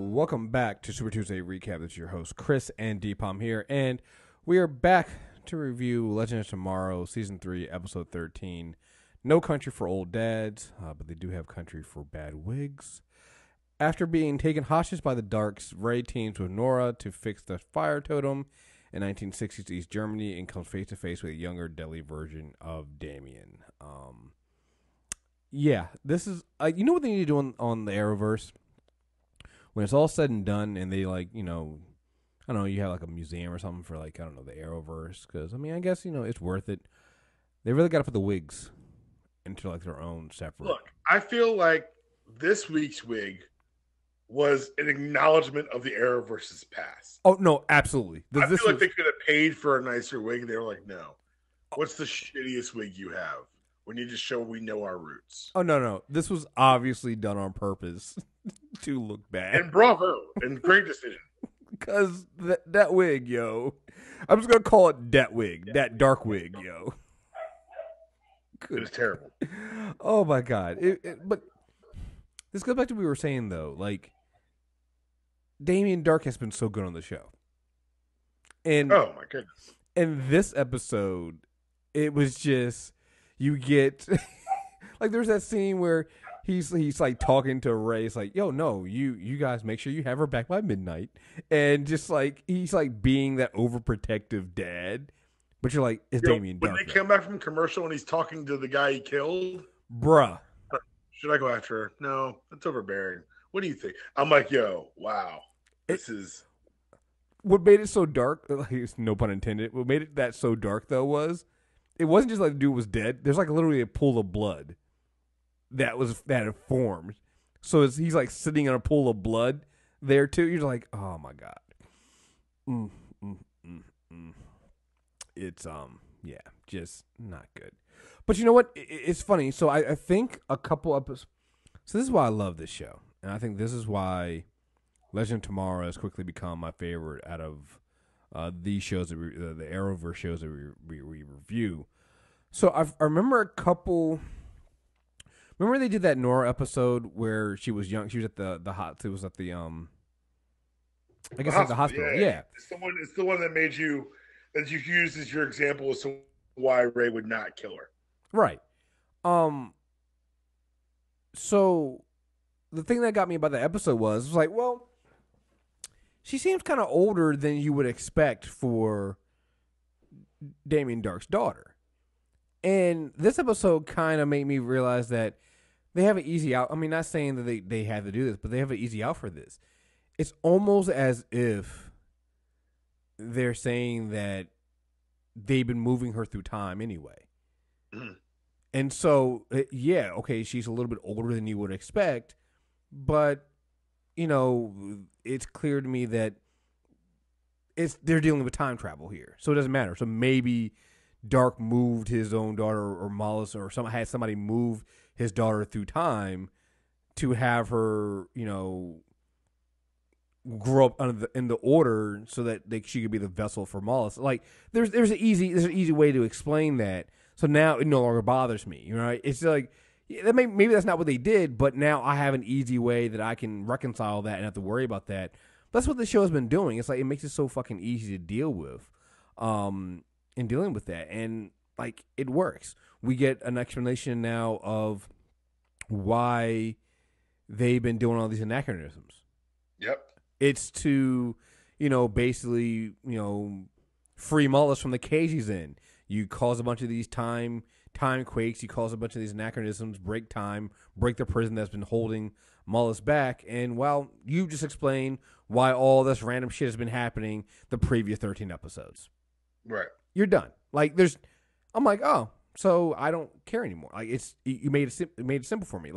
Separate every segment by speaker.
Speaker 1: Welcome back to Super Tuesday Recap. It's your host, Chris and Deepom here, and we are back to review Legend of Tomorrow, Season 3, Episode 13. No country for old dads, but they do have country for bad wigs. After being taken hostage by the Darks, Ray teams with Nora to fix the fire totem in 1960s East Germany and comes face to face with a younger, deadly version of Damien. This is, you know what they need to do on the Arrowverse? When it's all said and done and they I don't know, you have like a museum or something for the Arrowverse. Because, I guess, it's worth it. They really got to put the wigs into their own separate.
Speaker 2: Look, I feel like this week's wig was an acknowledgement of the Arrowverse's past.
Speaker 1: Oh, no, absolutely.
Speaker 2: I feel like they could have paid for a nicer wig. They were like, no. What's the shittiest wig you have? We need to show we know our roots.
Speaker 1: Oh, no. This was obviously done on purpose to look bad.
Speaker 2: And bravo. And great decision.
Speaker 1: Because that wig, yo. I'm just going to call it that wig. Yeah. That dark wig, yo.
Speaker 2: It was terrible.
Speaker 1: Oh, my God. But this goes back to what we were saying, though. Damien Darhk has been so good on the show. And
Speaker 2: oh, my goodness.
Speaker 1: In this episode, it was just... You get there's that scene where he's talking to Ray. It's like, yo, no, you guys make sure you have her back by midnight, and just he's being that overprotective dad. But you're like, it's Damien Darhk.
Speaker 2: When they come back from commercial and he's talking to the guy he killed,
Speaker 1: bruh,
Speaker 2: should I go after her? No, that's overbearing. What do you think? I'm like, yo, wow, this is
Speaker 1: what made it so dark. No pun intended. What made it that so dark though was. It wasn't just the dude was dead. There's literally a pool of blood that had formed. So he's sitting in a pool of blood there too. You're like, oh my God. It's just not good. But you know what? It's funny. So I think a couple episodes. So this is why I love this show, and I think this is why Legend of Tomorrow has quickly become my favorite out of these shows, the Arrowverse shows that we review. So I remember a couple. Remember they did that Nora episode where she was young. She was at the hot. It was at the I guess the hospital. Yeah.
Speaker 2: It's the one that made you that you used as your example as to why Ray would not kill her.
Speaker 1: Right. So the thing that got me about the episode was well. She seems kind of older than you would expect for Damien Darhk's daughter. And this episode kind of made me realize that they have an easy out. Not saying that they had to do this, but they have an easy out for this. It's almost as if they're saying that they've been moving her through time anyway. Mm. And so, okay, she's a little bit older than you would expect, but it's clear to me that they're dealing with time travel here, so it doesn't matter. So maybe Darhk moved his own daughter, or Mallus, or had somebody move his daughter through time to have her, grow up in the order so that she could be the vessel for Mallus. There's an easy way to explain that. So now it no longer bothers me. Right? It's maybe that's not what they did, but now I have an easy way that I can reconcile that and have to worry about that. But that's what the show has been doing. It's it makes it so fucking easy to deal with, in dealing with that, and it works. We get an explanation now of why they've been doing all these anachronisms.
Speaker 2: Yep,
Speaker 1: it's to basically free Mallus from the cage he's in. You cause a bunch of these time quakes, you cause a bunch of these anachronisms, break time, break the prison that's been holding Mallus back, and you just explained why all this random shit has been happening the previous 13 episodes.
Speaker 2: Right.
Speaker 1: You're done. I'm like, oh, so I don't care anymore. You made it simple for me.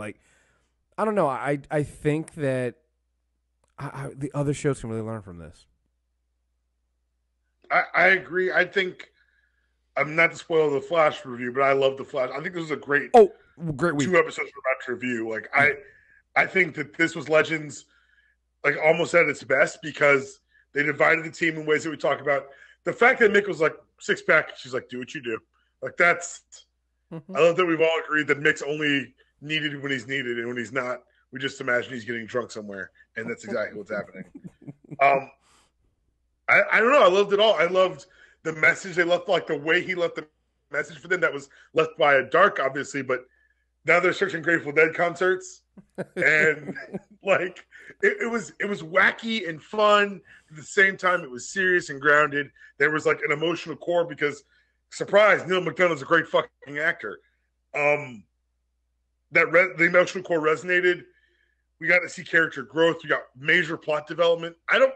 Speaker 1: I don't know. I think that the other shows can really learn from this.
Speaker 2: I agree. I think I'm not to spoil the Flash review, but I love the Flash. I think this was a great
Speaker 1: week.
Speaker 2: 2 episodes we're about to review. I think that this was Legends, almost at its best, because they divided the team in ways that we talk about. The fact that Mick was 6-pack, she's like, do what you do. That's. Mm-hmm. I love that we've all agreed that Mick's only needed when he's needed, and when he's not, We just imagine he's getting drunk somewhere, and that's exactly what's happening. I don't know. I loved it all. I loved the message they left, like the way he left the message for them that was left by a Dark, obviously, but now they're searching Grateful Dead concerts. And like it was wacky and fun. At the same time, it was serious and grounded. There was like an emotional core because, surprise, Neil McDonough's a great fucking actor. The emotional core resonated. We got to see character growth. We got major plot development. I don't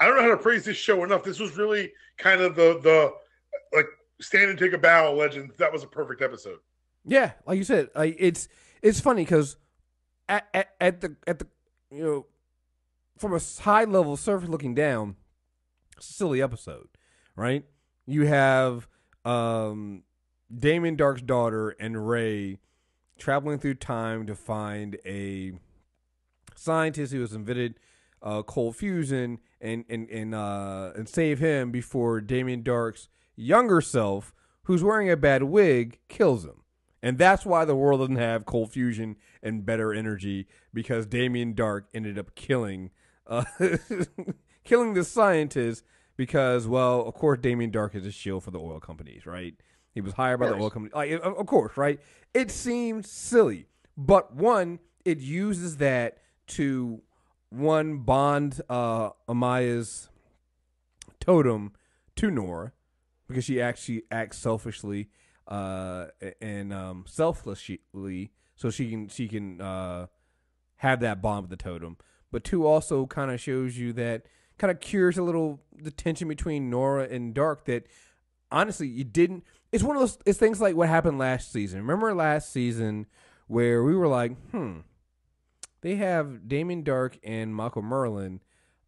Speaker 2: know how to praise this show enough. This was really kind of the like stand and take a bow, Legends. That was a perfect episode.
Speaker 1: Yeah, like you said, like it's funny because at the from a high level surface looking down, silly episode, right? You have Damien Darhk's daughter and Ray traveling through time to find a scientist who has invented cold fusion and save him before Damien Darhk's younger self, who's wearing a bad wig, kills him. And that's why the world doesn't have cold fusion and better energy, because Damien Darhk ended up killing the scientist because, well, of course, Damien Darhk is a shield for the oil companies, right? He was hired by the oil company. Like, of course, right? It seems silly. But one, it uses that to, one, bond Amaya's totem to Nora, because she actually acts selfishly and selflessly, so she can have that bond with the totem. But two, also kind of shows you that, kind of cures a little the tension between Nora and Darhk that honestly you didn't. It's one of those. It's things like what happened last season. Remember last season where we were like, they have Damien Darhk and Michael Merlin.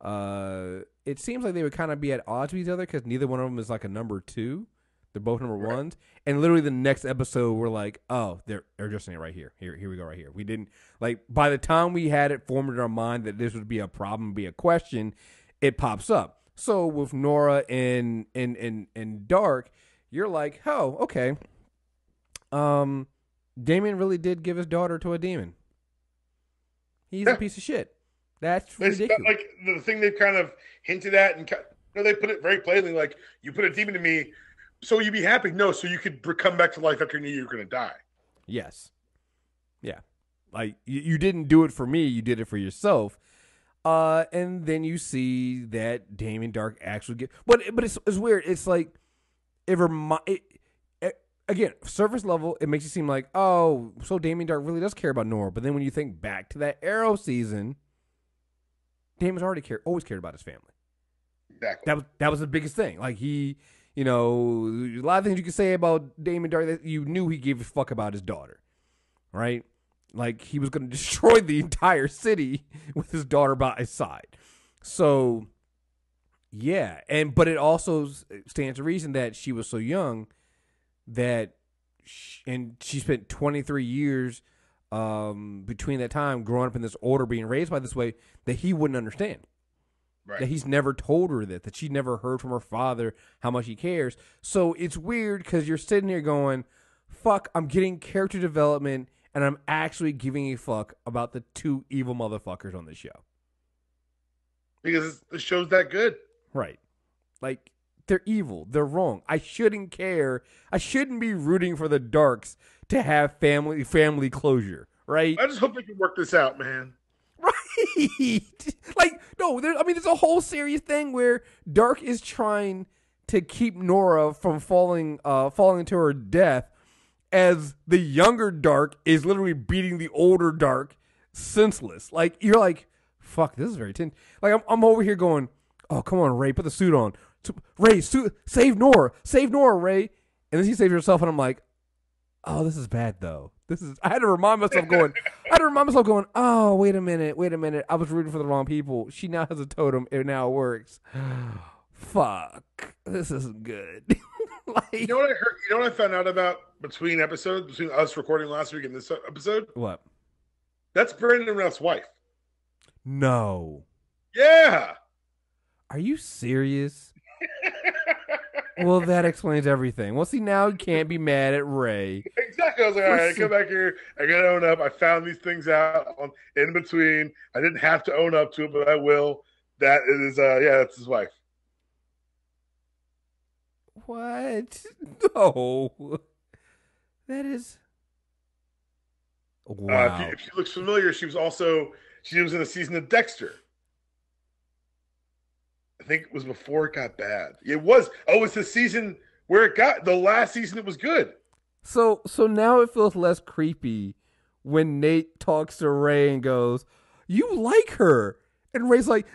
Speaker 1: It seems like they would kind of be at odds with each other because neither one of them is like a number 2. They're both number 1s. And literally the next episode, we're like, oh, they're addressing it right here. Here we go right here. We didn't, like, by the time we had it formed in our mind that this would be a problem, be a question, it pops up. So with Nora and Darhk, you're like, oh, okay. Damien really did give his daughter to a demon. He's a piece of shit. That's ridiculous.
Speaker 2: Like the thing they've kind of hinted at, and they put it very plainly, like, you put a demon in me, so you'd be happy? No, so you could come back to life after you knew you were going to die. Yes.
Speaker 1: Yeah. Like, you didn't do it for me, you did it for yourself. And then you see that Damien Darhk actually but it's weird. It's like, again, surface level, it makes you seem like, oh, so Damien Darhk really does care about Nora. But then when you think back to that Arrow season, Damien's always cared about his family.
Speaker 2: Exactly.
Speaker 1: That was the biggest thing. Like, he, a lot of things you could say about Damien Darhk that you knew he gave a fuck about his daughter, right? Like, he was going to destroy the entire city with his daughter by his side. So, yeah. But it also stands to reason that she was so young that, and she spent 23 years between that time growing up in this order, being raised by this way, that he wouldn't understand. Right. That he's never told her that she never heard from her father how much he cares. So it's weird because you're sitting here going, fuck, I'm getting character development and I'm actually giving a fuck about the two evil motherfuckers on the show.
Speaker 2: Because the show's that good.
Speaker 1: Right. Like, they're evil. They're wrong. I shouldn't care. I shouldn't be rooting for the Darks to have family closure, right?
Speaker 2: I just hope they can work this out, man.
Speaker 1: Right. Like, no, there's a whole serious thing where Darhk is trying to keep Nora from falling to her death, as the younger Darhk is literally beating the older Darhk senseless. Like, you're like, fuck, this is very tense. Like, I'm over here going, oh, come on, Ray, put the suit on. Ray, save Nora, Ray. And then she saves herself, and I'm like, oh, this is bad though. I had to remind myself going, oh, wait a minute. I was rooting for the wrong people. She now has a totem. It now works. Fuck. This isn't good.
Speaker 2: Like, you know what I heard? You know what I found out about between us recording last week and this episode?
Speaker 1: What?
Speaker 2: That's Brandon Routh's wife.
Speaker 1: No.
Speaker 2: Yeah.
Speaker 1: Are you serious? Well, that explains everything. Well, see, now you can't be mad at Ray.
Speaker 2: Exactly. exactly. I was like, all right, I come back here. I got to own up. I found these things out in between. I didn't have to own up to it, but I will. That is, that's his wife.
Speaker 1: What? No. That is. Wow.
Speaker 2: If she looks familiar, she was in a season of Dexter. I think it was before it got bad. It was. Oh, it's the season where it got the last season. It was good.
Speaker 1: So now it feels less creepy when Nate talks to Ray and goes, "You like her," and Ray's like,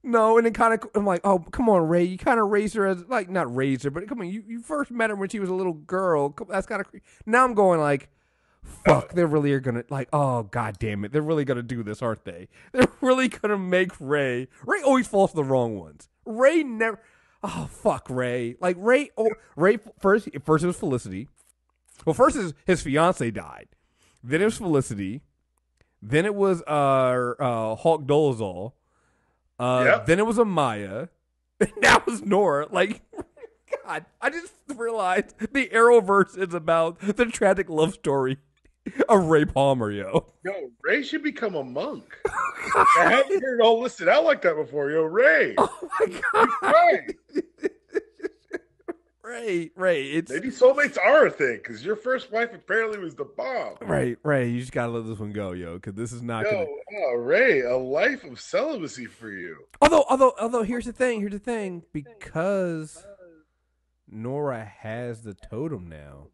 Speaker 1: "No," and it kind of, I'm like, "Oh, come on, Ray, you kind of raised her as like not raised her, but come on, you first met her when she was a little girl. That's kind of creepy." Now I'm going like, "Fuck, they really are gonna like, oh god damn it, they're really gonna do this, aren't they? They're really gonna make Ray. Ray always falls for the wrong ones. Ray never. Oh fuck, Ray. Like Ray. Oh, Ray first it was Felicity." Well, first his fiance died. Then it was Felicity. Then it was Hawk Dolezal. Then it was Amaya. And now it's Nora. Like, God, I just realized the Arrowverse is about the tragic love story of Ray Palmer, yo.
Speaker 2: Yo, Ray should become a monk. I haven't heard it all listed out like that before. Yo, Ray.
Speaker 1: Oh my God.
Speaker 2: Right.
Speaker 1: Ray, it's
Speaker 2: maybe soulmates are a thing because your first wife apparently was the bomb.
Speaker 1: Ray, you just gotta let this one go, yo, because this is not gonna.
Speaker 2: Ray, a life of celibacy for you.
Speaker 1: Although, here's the thing, because Nora has the totem now,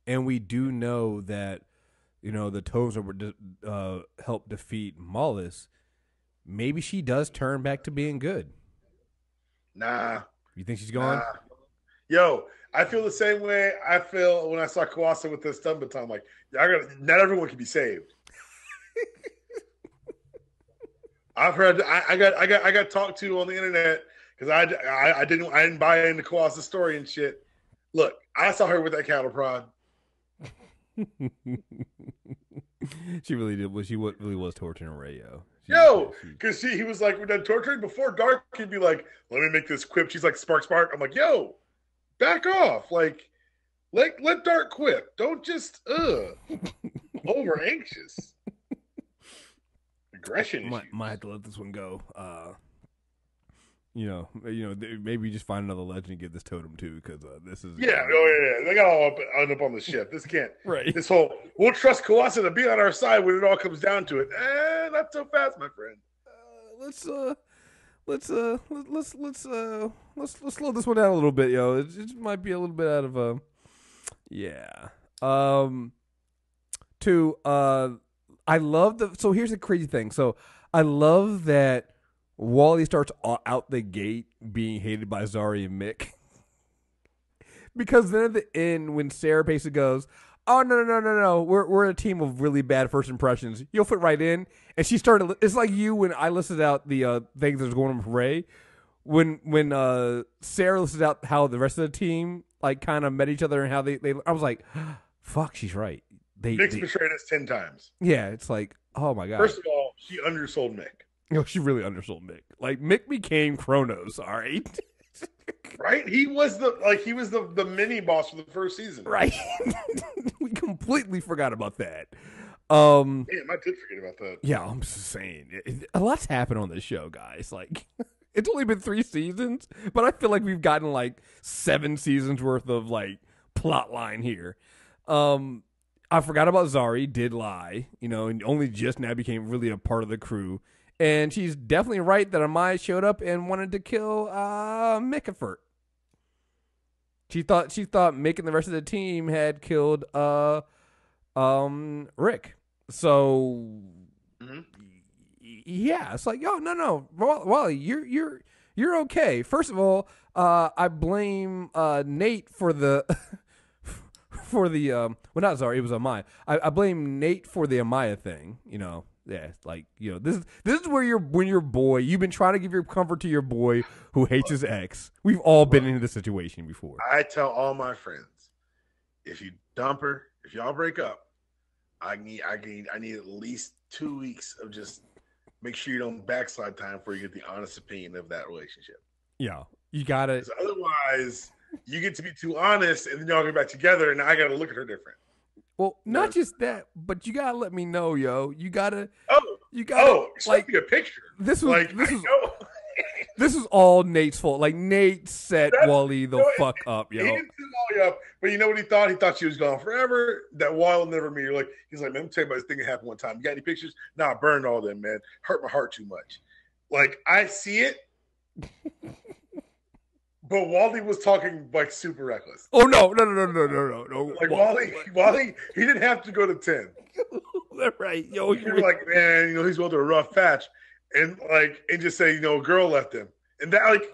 Speaker 1: and we do know that the totems would help defeat Mallus. Maybe she does turn back to being good.
Speaker 2: Nah,
Speaker 1: you think she's gone?
Speaker 2: Nah. Yo, I feel the same way I feel when I saw Kawasa with this stun baton. Like, not everyone can be saved. I've heard. I got talked to on the internet because I didn't buy into Kawasa's story and shit. Look, I saw her with that cattle prod.
Speaker 1: She really did. She really was torturing Ray, yo.
Speaker 2: Because he was like, we're done torturing. Before Dark, he'd be like, let me make this quip. She's like, spark. I'm like, yo. Back off. Like let Dark quip. Don't just over anxious. Aggression.
Speaker 1: Might have to let this one go. Maybe just find another legend and give this totem to, because this is
Speaker 2: They got all end up on the ship. This can't.
Speaker 1: Right.
Speaker 2: This whole we'll trust Kawasa to be on our side when it all comes down to it. Not so fast, my friend.
Speaker 1: Let's slow this one down a little bit, yo. It might be a little bit out of I love so here's the crazy thing. So I love that Wally starts out the gate being hated by Zari and Mick. Because then at the end, when Sarah basically goes, "Oh no, we're a team of really bad first impressions. You'll fit right in." And she started. It's like you when I listed out the things that was going on with Ray. When Sarah listed out how the rest of the team like kind of met each other and how they I was like, "Fuck, she's right."
Speaker 2: Mick's betrayed us 10 times.
Speaker 1: Yeah, it's like, oh my god.
Speaker 2: First of all, she undersold Mick.
Speaker 1: She really undersold Mick. Like Mick became Kronos. All right.
Speaker 2: Right? He was the mini boss for the first season.
Speaker 1: Right. We completely forgot about that.
Speaker 2: Damn, I did forget about that.
Speaker 1: Yeah, I'm just saying. A lot's happened on this show, guys. Like, it's only been 3 seasons, but I feel like we've gotten like 7 seasons worth of like plot line here. I forgot about Zari, did lie, and only just now became really a part of the crew. And she's definitely right that Amaya showed up and wanted to kill Mick at first. She thought Mick and the rest of the team had killed Rick. So yeah, it's like, yo, no, Wally, you're okay. First of all, I blame Nate for the well, not Zari, it was Amaya. I blame Nate for the Amaya thing. Yeah, like, this is where when your boy, you've been trying to give your comfort to your boy who hates his ex. We've all been in this situation before.
Speaker 2: I tell all my friends, if you dump her, if y'all break up, I need at least 2 weeks of just make sure you don't backslide time before you get the honest opinion of that relationship.
Speaker 1: Yeah, you got it.
Speaker 2: Otherwise, you get to be too honest, and then y'all get back together, and I got to look at her different.
Speaker 1: Well, not just that, but you gotta let me know, yo. You gotta
Speaker 2: send me a picture.
Speaker 1: This is
Speaker 2: know.
Speaker 1: this is all Nate's fault. Like Nate set Wally the fuck up, yo.
Speaker 2: He didn't set Wally up, but you know what he thought? He thought she was gone forever. That Wally will never meet her. He's like, man, let me tell you about this thing that happened one time. You got any pictures? Nah, burned all them, man. Hurt my heart too much. Like I see it. But Wally was talking like super reckless.
Speaker 1: Oh no.
Speaker 2: Like Wally, he didn't have to go to 10.
Speaker 1: Right, yo.
Speaker 2: You were like, man, he's going through a rough patch, and just say, a girl left him, and that like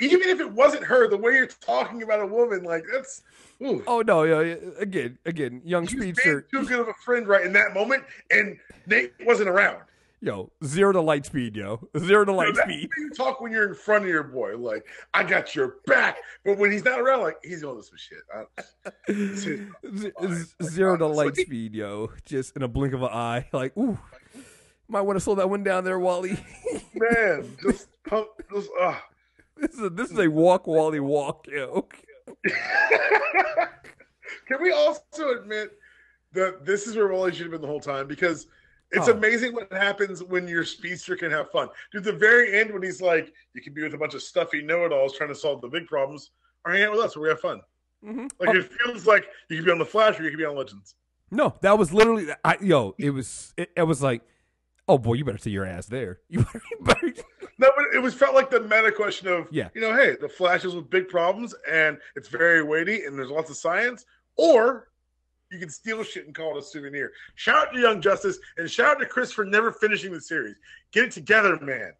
Speaker 2: even if it wasn't her, the way you're talking about a woman, like that's. Ooh.
Speaker 1: Oh no, yeah. Again, young speedster.
Speaker 2: Too good of a friend right in that moment, and Nate wasn't around.
Speaker 1: Yo, 0 to light speed, yo. 0 to light speed.
Speaker 2: You talk when you're in front of your boy, like, I got your back. But when he's not around, like, he's going to some shit.
Speaker 1: 0 to light speed, yo. Just in a blink of an eye. Like, ooh. Might want to slow that one down there, Wally.
Speaker 2: Man, just pump.
Speaker 1: This is a walk, Wally, walk, yo.
Speaker 2: Can we also admit that this is where Wally should have been the whole time? Because it's amazing what happens when your speedster can have fun. Dude, the very end when he's like, you can be with a bunch of stuffy know-it-alls trying to solve the big problems, or hang out with us where we have fun. Mm-hmm. Like, it feels like you can be on The Flash or you can be on Legends.
Speaker 1: No, that was literally, it was like, oh boy, you better see your ass there. You better.
Speaker 2: No, but it felt like the meta question of,
Speaker 1: hey,
Speaker 2: The Flash is with big problems and it's very weighty and there's lots of science, or you can steal shit and call it a souvenir. Shout out to Young Justice and shout out to Chris for never finishing the series. Get it together, man.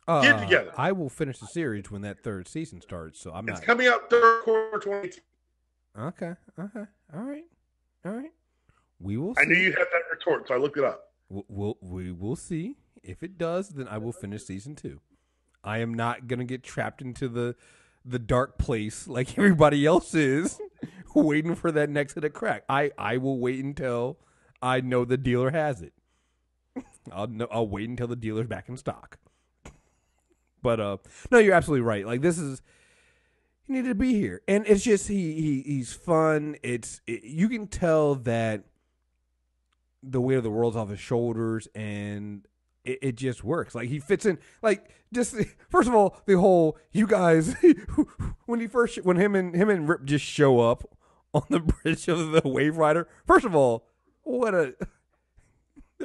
Speaker 2: Get it together.
Speaker 1: I will finish the series when that 3rd season starts, so
Speaker 2: It's coming out 3rd quarter 2018.
Speaker 1: Okay. All right. We will see.
Speaker 2: I knew you'd have that retort, so I looked it up.
Speaker 1: We will see. If it does, then I will finish season 2. I am not going to get trapped into the dark place like everybody else is, waiting for that next hit of crack. I will wait until I know the dealer has it. I'll wait until the dealer's back in stock. But no, you're absolutely right. Like he needed to be here, and it's just he's fun. You can tell that the weight of the world's off his shoulders, and it just works. Like he fits in. Like just first of all, the whole you guys when him and Rip just show up on the bridge of the Wave Rider. First of all, there's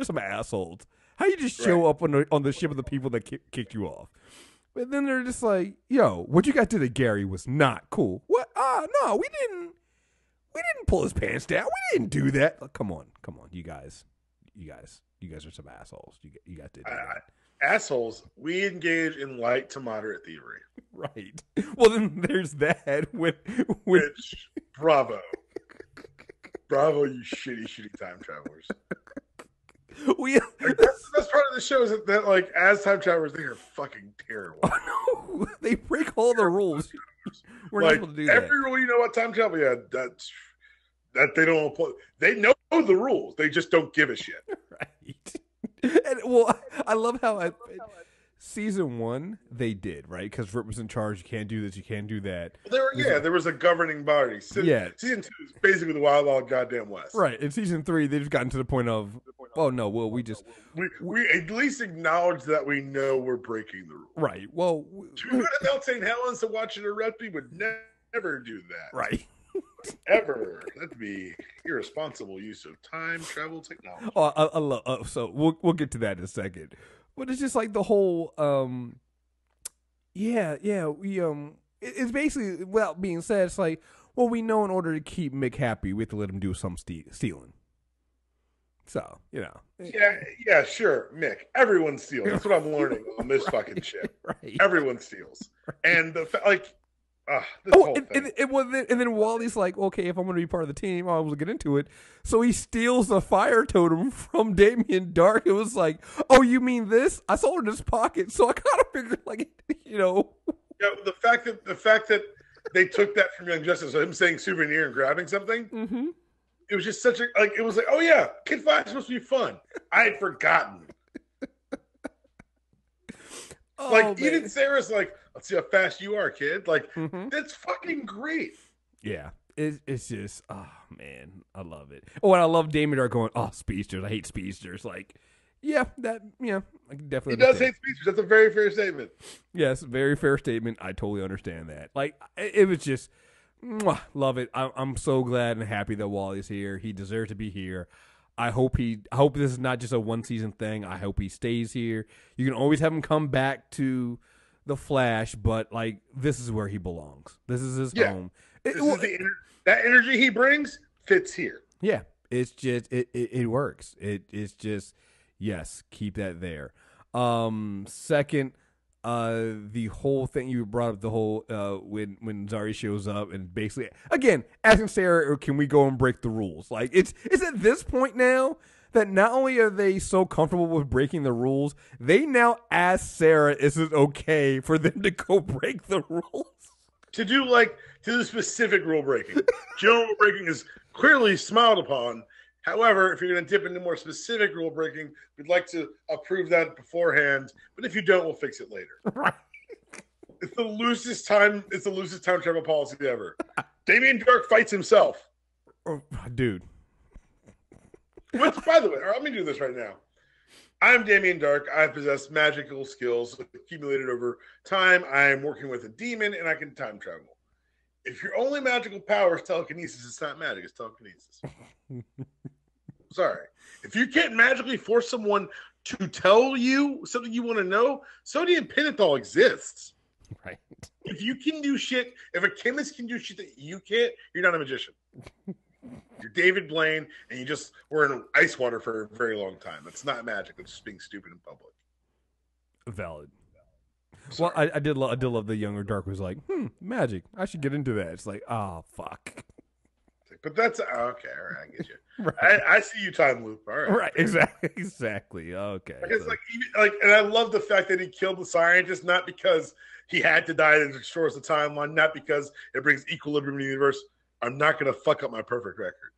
Speaker 1: some assholes. How you just show up on the ship of the people that kicked you off? But then they're just like, yo, what you guys did to Gary was not cool. What? No, we didn't pull his pants down. We didn't do that. Come on, you guys are some assholes. You guys did that.
Speaker 2: Assholes. We engage in light to moderate thievery.
Speaker 1: Right. Well, then there's that.
Speaker 2: Which, bravo, you shitty time travelers. That's the best part of the show is that like as time travelers they are fucking terrible.
Speaker 1: Oh no, they break all the rules. We're not able to do that.
Speaker 2: Every rule you know about time travel, that they don't apply. They know the rules. They just don't give a shit.
Speaker 1: Right. And well, I love how season 1 they did, right? Because Rip was in charge. You can't do this. You can't do that.
Speaker 2: There was a governing body. Season 2 is basically the Wild Goddamn West.
Speaker 1: Right. In season 3, they've gotten to the point of, oh no, well we
Speaker 2: at least acknowledge that we know we're breaking the rules.
Speaker 1: Right. Well,
Speaker 2: to go to Mount St. Helens to watch an eruption would never do that.
Speaker 1: Right.
Speaker 2: Ever. That'd be irresponsible use of time travel technology.
Speaker 1: Oh, I love. So we'll get to that in a second. But it's just like the whole, we it's basically, without being said, it's like, well, we know in order to keep Mick happy, we have to let him do some stealing. So,
Speaker 2: Yeah, sure, Mick. Everyone steals. That's what I'm learning on this fucking shit.
Speaker 1: Right.
Speaker 2: Everyone steals. Right. And this whole thing.
Speaker 1: And then Wally's like, okay, if I'm going to be part of the team, I will get into it. So he steals the fire totem from Damien Darhk. It was like, oh, you mean this? I saw it in his pocket, so I kind of figured, like,
Speaker 2: Yeah, the fact that they took that from Young Justice, so him saying souvenir and grabbing something,
Speaker 1: mm-hmm.
Speaker 2: It was just such it was like, oh yeah, Kid Flash is supposed to be fun. I had forgotten. Even Sarah's like, let's see how fast you are, kid. Like,
Speaker 1: mm-hmm.
Speaker 2: That's fucking great.
Speaker 1: Yeah. it's just, oh man, I love it. Oh, and I love Damien Darhk going, oh, speedsters. I hate speedsters. Like, yeah, I can definitely.
Speaker 2: He does hate speedsters. That's a very fair statement.
Speaker 1: Yes, very fair statement. I totally understand that. Like, it was just, love it. I'm so glad and happy that Wally's here. He deserves to be here. I hope this is not just a one season thing. I hope he stays here. You can always have him come back to the Flash, but like this is where he belongs. This is his home.
Speaker 2: That energy he brings fits here.
Speaker 1: Yeah, it's just it works. It's just yes, keep that there. Second, the whole thing you brought up, the whole when Zari shows up and basically again asking Sarah, can we go and break the rules? Like it's at this point now that not only are they so comfortable with breaking the rules, they now ask Sarah, is it okay for them to go break the rules?
Speaker 2: To do the specific rule breaking. General rule breaking is clearly smiled upon. However, if you're going to dip into more specific rule breaking, we'd like to approve that beforehand. But if you don't, we'll fix it later.
Speaker 1: Right.
Speaker 2: It's the loosest time travel policy ever. Damien Darhk fights himself.
Speaker 1: Oh, dude.
Speaker 2: Which, by the way, let me do this right now. I'm Damien Darhk. I possess magical skills accumulated over time. I am working with a demon, and I can time travel. If your only magical power is telekinesis, it's not magic. It's telekinesis. Sorry. If you can't magically force someone to tell you something you want to know, sodium pentothal exists.
Speaker 1: Right.
Speaker 2: If you can do shit, if a chemist can do shit that you can't, you're not a magician. You're David Blaine, and you just were in ice water for a very long time. It's not magic. It's just being stupid in public.
Speaker 1: Valid. Well, I did love the younger Dark was like, magic. I should get into that. It's like, oh, fuck.
Speaker 2: But that's okay. All right, I get you.
Speaker 1: Right.
Speaker 2: I see you, time loop. All right.
Speaker 1: Right. Exactly. Okay.
Speaker 2: It's and I love the fact that he killed the scientist, not because he had to die and it destroys the timeline, not because it brings equilibrium to the universe. I'm not going to fuck up my perfect record.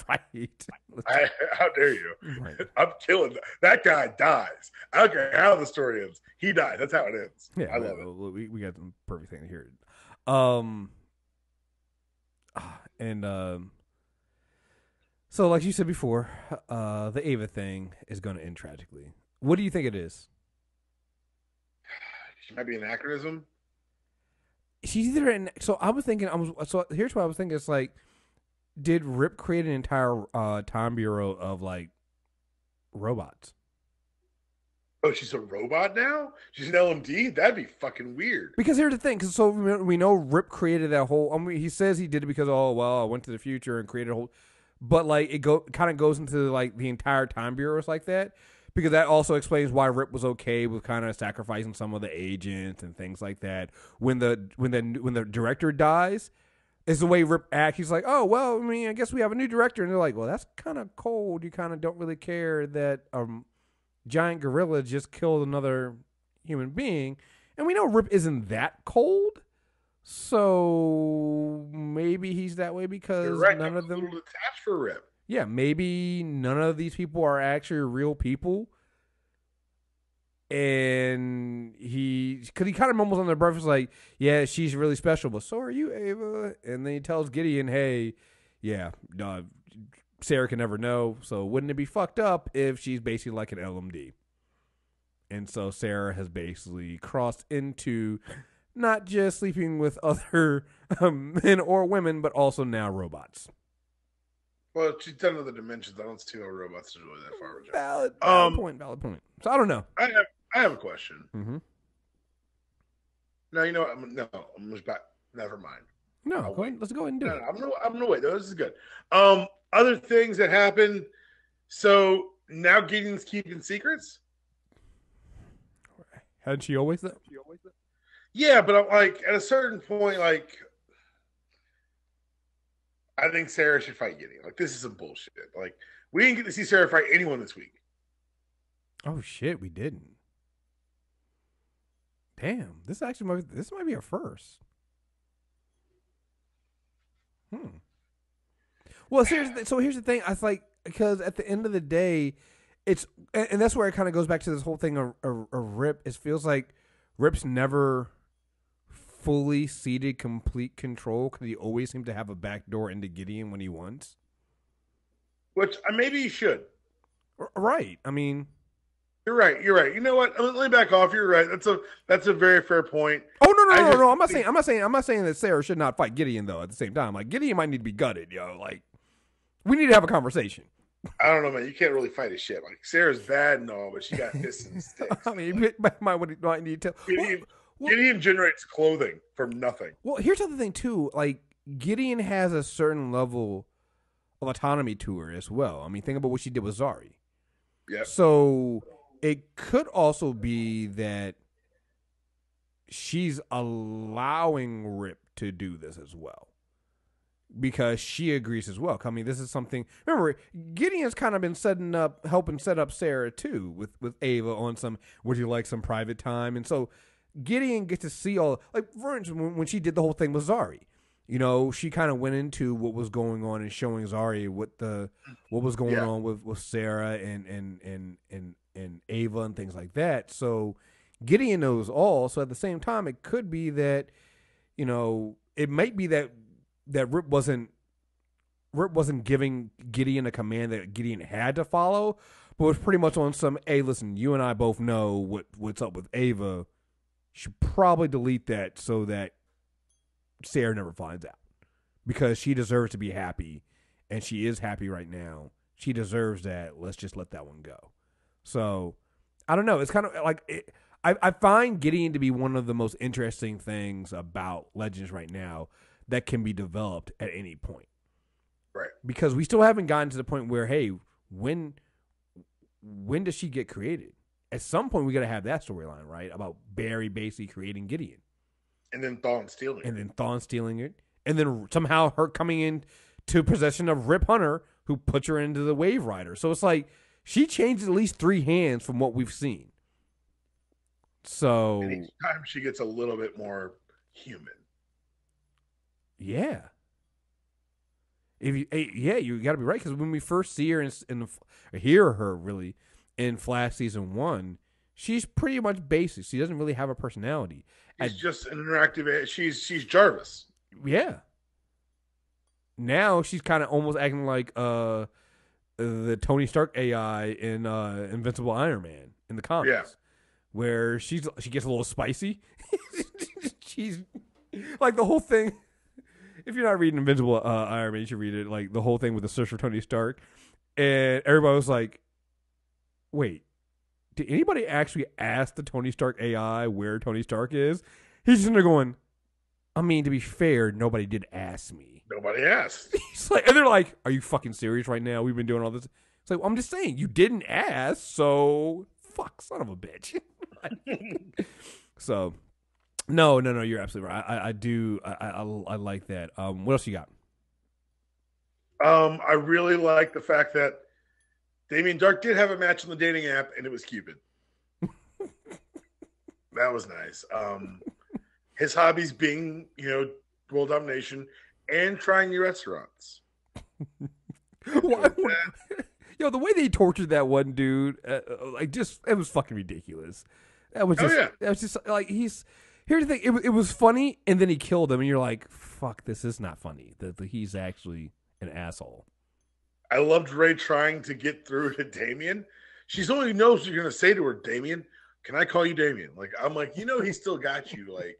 Speaker 1: Right.
Speaker 2: How dare you?
Speaker 1: Right.
Speaker 2: I'm killing that guy. Dies. I don't care how the story ends. He dies. That's how it ends.
Speaker 1: Yeah,
Speaker 2: I love it.
Speaker 1: We got the perfect thing here. So like you said before, the Ava thing is going to end tragically. What do you think it is?
Speaker 2: She might be an anachronism.
Speaker 1: She's either so I was thinking. So here's what I was thinking. It's like, did Rip create an entire time bureau of like robots?
Speaker 2: Oh, she's a robot now? She's an LMD? That'd be fucking weird.
Speaker 1: Because here's the thing. Because so we know Rip created that whole. I mean, he says he did it because I went to the future and created a whole. But like it kind of goes into like the entire time bureaus like that. Because that also explains why Rip was okay with kind of sacrificing some of the agents and things like that. When the director dies, is the way Rip acts. He's like, oh well, I mean, I guess we have a new director, and they're like, well, that's kind of cold. You kind of don't really care that giant gorilla just killed another human being, and we know Rip isn't that cold. So maybe he's that way because none of them
Speaker 2: a little attached for Rip.
Speaker 1: Yeah, maybe none of these people are actually real people. And he kind of mumbles on their breath, like, yeah, she's really special, but so are you, Ava. And then he tells Gideon, hey, yeah, Sarah can never know, so wouldn't it be fucked up if she's basically like an LMD? And so Sarah has basically crossed into not just sleeping with other men or women, but also now robots.
Speaker 2: Well, she's done other dimensions. I don't see how robots are really that far.
Speaker 1: Valid point. So I don't know.
Speaker 2: I have a question.
Speaker 1: Mm-hmm.
Speaker 2: No, you know what? I'm just back. Never mind.
Speaker 1: No, go ahead. Let's go ahead and do it.
Speaker 2: I'm gonna wait. This is good. Other things that happen. So now Gideon's keeping secrets.
Speaker 1: Had she always that?
Speaker 2: Yeah, but I'm like at a certain point, like I think Sarah should fight Gideon. Like this is some bullshit. Like we didn't get to see Sarah fight anyone this week.
Speaker 1: Oh shit, we didn't. Damn, this might be a first. Well, so here's the thing. I like because at the end of the day, it's and that's where it kind of goes back to this whole thing of Rip. It feels like Rip's never fully ceded complete control because he always seemed to have a backdoor into Gideon when he wants.
Speaker 2: Which maybe he should.
Speaker 1: Right. I mean,
Speaker 2: you're right. You're right. You know what? Let me back off. You're right. That's a very fair point.
Speaker 1: Oh no. I'm not saying that Sarah should not fight Gideon though. At the same time, like Gideon might need to be gutted, yo. Like we need to have a conversation.
Speaker 2: I don't know, man. You can't really fight his shit. Like Sarah's bad and all, but she got fists and sticks.
Speaker 1: I mean, might need to.
Speaker 2: Gideon generates clothing from nothing.
Speaker 1: Well, here's the other thing too. Like Gideon has a certain level of autonomy to her as well. I mean, think about what she did with Zari.
Speaker 2: Yeah.
Speaker 1: So it could also be that she's allowing Rip to do this as well. Because she agrees as well. I mean, this is something. Remember, Gideon's kind of been helping set up Sarah too with Ava on some. Would you like some private time? And so Gideon gets to see all. Like for instance, when she did the whole thing with Zari, you know, she kind of went into what was going on and showing Zari what was going on with Sarah and Ava and things like that. So Gideon knows all. So at the same time, it could be that, you know, it might be that Rip wasn't giving Gideon a command that Gideon had to follow, but was pretty much on some, hey, listen, you and I both know what's up with Ava. You should probably delete that so that Sarah never finds out. Because she deserves to be happy, and she is happy right now. She deserves that. Let's just let that one go. So, I don't know. It's kind of like, I find Gideon to be one of the most interesting things about Legends right now that can be developed at any point.
Speaker 2: Right.
Speaker 1: Because we still haven't gotten to the point where, hey, when does she get created? At some point, we got to have that storyline, right? About Barry basically creating Gideon.
Speaker 2: And then Thawne stealing
Speaker 1: it. And then somehow her coming in to possession of Rip Hunter, who puts her into the Wave Rider. So it's like, she changed at least 3 hands from what we've seen. So.
Speaker 2: And each time she gets a little bit more human.
Speaker 1: Yeah. You got to be right, because when we first see her hear her really in Flash season 1, she's pretty much basic. She doesn't really have a personality.
Speaker 2: She's just an interactive. She's Jarvis.
Speaker 1: Yeah. Now she's kind of almost acting like the Tony Stark AI in Invincible Iron Man in the comics, where she gets a little spicy. She's like the whole thing. If you're not reading Invincible Iron Man, you should read it. Like the whole thing with the search for Tony Stark, and everybody was like, "Wait, did anybody actually ask the Tony Stark AI where Tony Stark is?" He's just there going, "I mean, to be fair, nobody did ask me.
Speaker 2: Nobody asked."
Speaker 1: He's like, and they're like, "Are you fucking serious right now? We've been doing all this." It's like, well, I'm just saying, you didn't ask, so fuck, son of a bitch. So. No, you're absolutely right. I like that. What else you got?
Speaker 2: I really like the fact that Damien Darhk did have a match on the dating app, and it was Cupid. That was nice. His hobbies being, world domination and trying new restaurants.
Speaker 1: Yo, the way they tortured that one dude, it was fucking ridiculous. That was just like Here's the thing: it was funny, and then he killed him, and you're like, "Fuck, this is not funny." That he's actually an asshole.
Speaker 2: I loved Ray trying to get through to Damien. She's only knows what you're gonna say to her, Damien. Can I call you Damien? Like I'm like, he still got you. Like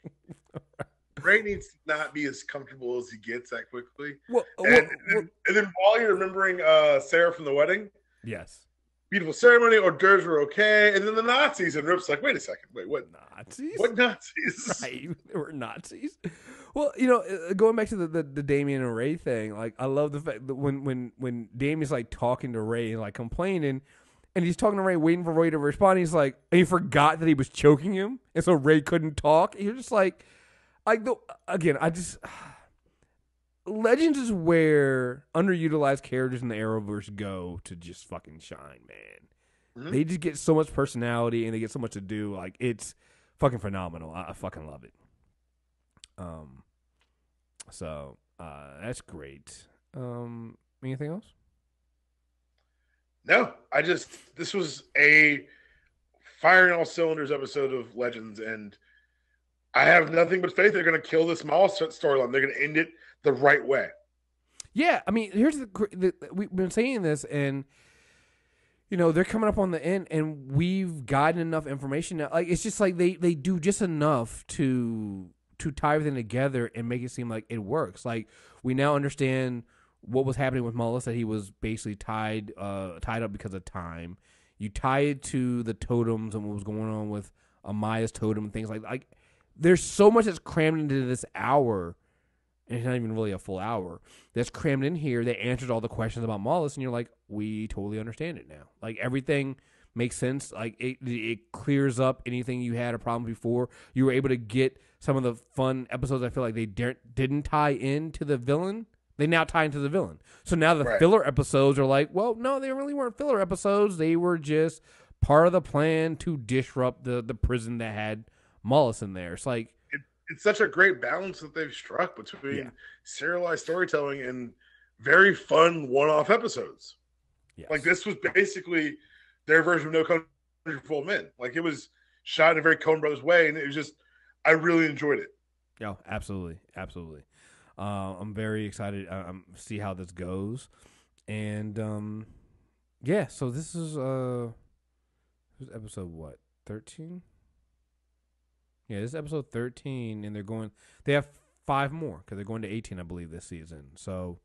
Speaker 2: Ray needs to not be as comfortable as he gets that quickly. And then Wally remembering Sarah from the wedding.
Speaker 1: Yes.
Speaker 2: Beautiful ceremony, hors d'oeuvres were okay. And then the Nazis, and Rip's like, wait a second. Wait, what?
Speaker 1: Nazis?
Speaker 2: What Nazis?
Speaker 1: Right, they were Nazis. Well, going back to the Damien and Ray thing, like, I love the fact that when Damien's, like, talking to Ray and, like, complaining, and he's talking to Ray, waiting for Ray to respond, he's like, and he forgot that he was choking him, and so Ray couldn't talk. And you're just like Legends is where underutilized characters in the Arrowverse go to just fucking shine, man. Mm-hmm. They just get so much personality and they get so much to do. Like, it's fucking phenomenal. I fucking love it. So that's great. Anything else?
Speaker 2: No, this was a firing all cylinders episode of Legends, and I have nothing but faith they're going to kill this Mallus storyline. They're going to end it the right way.
Speaker 1: Yeah, I mean, here's we've been saying this, and they're coming up on the end, and we've gotten enough information now. Like, it's just like they do just enough to tie everything together and make it seem like it works. Like, we now understand what was happening with Mallus, that he was basically tied up because of time. You tie it to the totems and what was going on with Amaya's totem and things like there's so much that's crammed into this hour, and it's not even really a full hour, that's crammed in here that answers all the questions about Mallus, and you're like, we totally understand it now. Like, everything makes sense. Like, it clears up anything you had a problem before. You were able to get some of the fun episodes I feel like they didn't tie into the villain. They now tie into the villain. So now the filler episodes are like, well, no, they really weren't filler episodes. They were just part of the plan to disrupt the prison that had Mallus in there. It's like,
Speaker 2: it's such a great balance that they've struck between serialized storytelling and very fun one-off episodes. Yes. Like, this was basically their version of No Country for Old Men. Like, it was shot in a very Coen Brothers way, and it was just, I really enjoyed it.
Speaker 1: Yeah, absolutely. I'm very excited to see how this goes. And, so this is episode, what, 13? Yeah, this is episode 13, and they have 5 more, because they're going to 18, I believe, this season. So,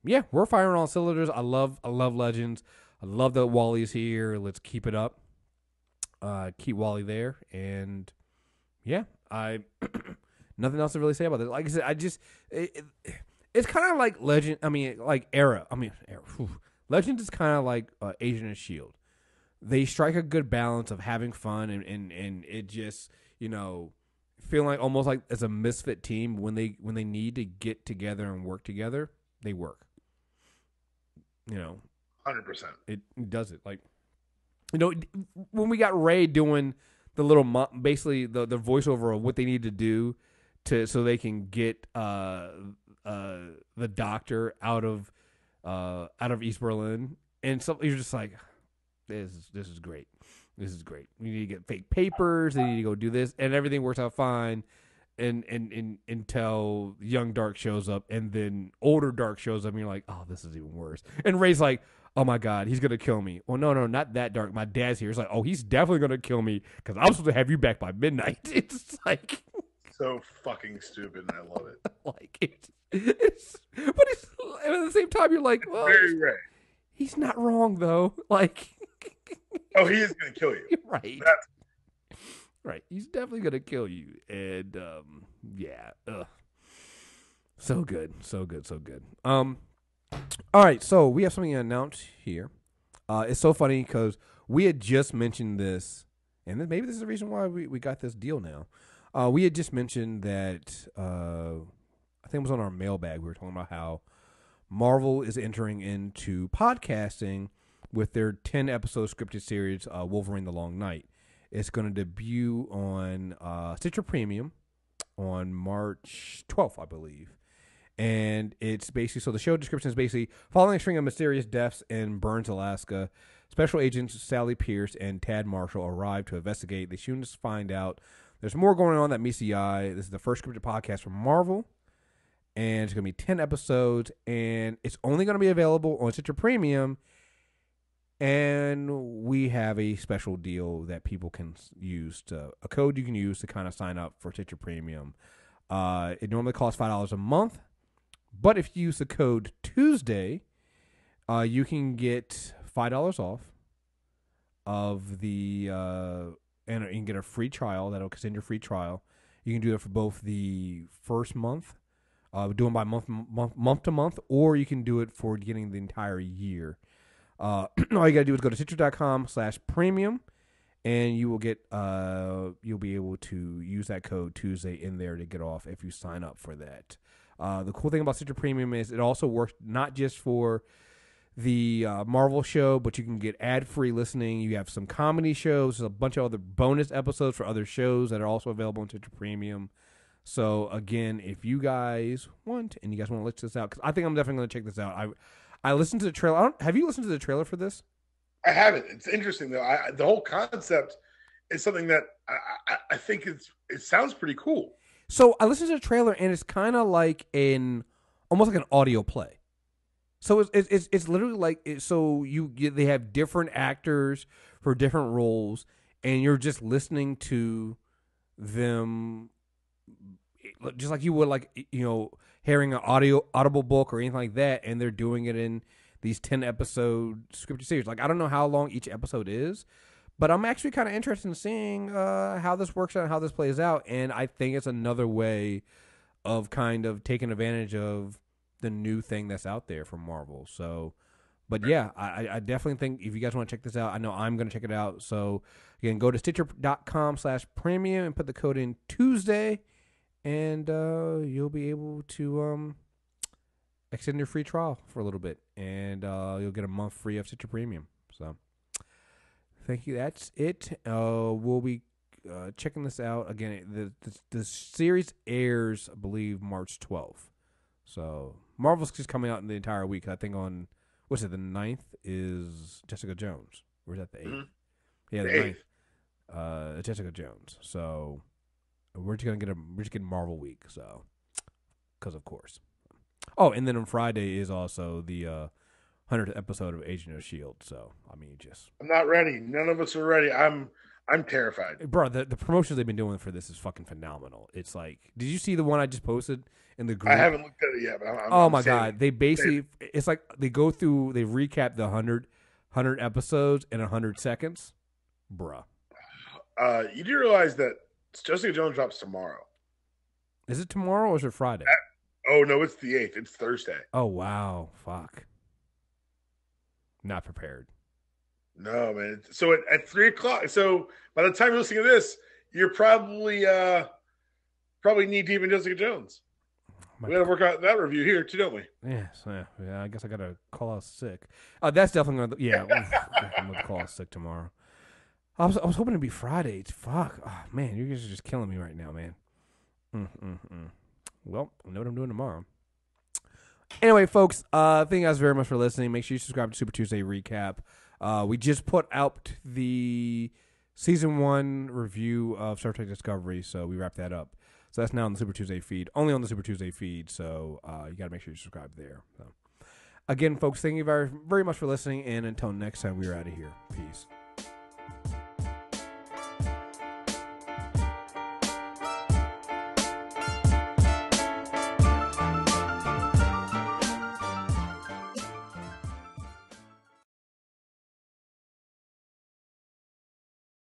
Speaker 1: yeah, we're firing on all cylinders. I love Legends. I love that Wally's here. Let's keep it up. Keep Wally there. And, yeah, nothing else to really say about this. Like I said, it's kind of like Legend. I mean, like Era. Legend is kind of like Agent of S.H.I.E.L.D. They strike a good balance of having fun and it just, feeling like almost like as a misfit team. When they need to get together and work together, they work.
Speaker 2: 100%.
Speaker 1: It does it. Like, when we got Ray doing the little basically the voiceover of what they need to do so they can get the doctor out of East Berlin, and so you're just like, this is great. This is great. We need to get fake papers. They need to go do this, and everything works out fine. And until young Dark shows up, and then older Dark shows up, and you're like, oh, this is even worse. And Ray's like, oh my God, he's gonna kill me. Well, no, not that Dark. My dad's here. It's like, oh, he's definitely gonna kill me because I'm supposed to have you back by midnight. It's like
Speaker 2: so fucking stupid, and I love it.
Speaker 1: Like it's but it's at the same time you're like, well,
Speaker 2: very Ray.
Speaker 1: He's not wrong though. Like,
Speaker 2: oh, he is gonna kill you,
Speaker 1: right? Right, he's definitely gonna kill you, and so good. All right, so we have something to announce here. It's so funny because we had just mentioned this, and maybe this is the reason why we got this deal now. We had just mentioned that I think it was on our mailbag. We were talking about how Marvel is entering into podcasting with their 10-episode scripted series, Wolverine: The Long Night. It's going to debut on Stitcher Premium on March 12th, I believe. And it's basically, so the show description is basically, following a string of mysterious deaths in Burns, Alaska, special agents Sally Pierce and Tad Marshall arrive to investigate. They soon find out there's more going on that meets the eye. This is the first scripted podcast from Marvel. And it's going to be 10 episodes. And it's only going to be available on Stitcher Premium. And we have a special deal that people can use, a code you can use to kind of sign up for Stitcher Premium. It normally costs $5 a month, but if you use the code Tuesday, you can get $5 off of the, and you can get a free trial that'll extend your free trial. You can do it for both the first month, doing by month to month, or you can do it for getting the entire year. All you gotta do is go to Stitcher.com/premium, and you will get you'll be able to use that code Tuesday in there to get off if you sign up for that. The cool thing about Stitcher Premium is it also works not just for the Marvel show, but you can get ad-free listening. You have some comedy shows, there's a bunch of other bonus episodes for other shows that are also available on Stitcher Premium. So again, if you guys want and you guys want to check this out, because I think I'm definitely going to check this out. I listened to the trailer. Have you listened to the trailer for this?
Speaker 2: I haven't. It's interesting though. The whole concept is something that I think it sounds pretty cool.
Speaker 1: So I listened to the trailer, and it's kind of like almost like an audio play. So it's literally like they have different actors for different roles, and you're just listening to them, just like you would hearing an audible book or anything like that, and they're doing it in these 10-episode scripted series. Like I don't know how long each episode is, but I'm actually kind of interested in seeing how this works out and how this plays out, and I think it's another way of kind of taking advantage of the new thing that's out there from Marvel. So, but yeah, I definitely think if you guys want to check this out, I know I'm going to check it out. So again, go to Stitcher.com/premium and put the code in Tuesday, and you'll be able to extend your free trial for a little bit, and you'll get a month free of Stitcher Premium. So thank you. That's it. We'll be checking this out again. The series airs, I believe, March 12th. So Marvel's just coming out in the entire week. I think on the 9th is Jessica Jones, or is that the 8th?
Speaker 2: Mm-hmm.
Speaker 1: Yeah, the 9th. Jessica Jones. So we're just getting Marvel week. So because of course. Oh, and then on Friday is also the 100th episode of Agent of S.H.I.E.L.D. So I mean,
Speaker 2: I'm not ready. None of us are ready. I'm terrified,
Speaker 1: bro. The promotions they've been doing for this is fucking phenomenal. It's like, did you see the one I just posted in the group?
Speaker 2: I haven't looked at it yet, but
Speaker 1: I'm my god, they basically it's like they recap the 100 episodes in 100 seconds, bruh.
Speaker 2: You do realize that Jessica Jones drops tomorrow?
Speaker 1: Is it tomorrow or is it Friday?
Speaker 2: Oh no, it's the 8th. It's Thursday.
Speaker 1: Oh wow, fuck. Not prepared.
Speaker 2: No, man. So at 3:00. So by the time you're listening to this, you're probably knee deep in Jessica Jones. We got to work out that review here too, don't we?
Speaker 1: Yes. Yeah. I guess I got to call out sick. That's definitely gonna. Yeah, I'm gonna call out sick tomorrow. I was hoping to be Friday. Fuck. Oh, man, you guys are just killing me right now, man. Well, I know what I'm doing tomorrow. Anyway, folks, thank you guys very much for listening. Make sure you subscribe to Super Tuesday Recap. We just put out the season 1 review of Star Trek Discovery, so we wrapped that up. So that's now on the Super Tuesday feed, only on the Super Tuesday feed. So you got to make sure you subscribe there. So, again, folks, thank you very, very much for listening, and until next time, we're out of here. Peace.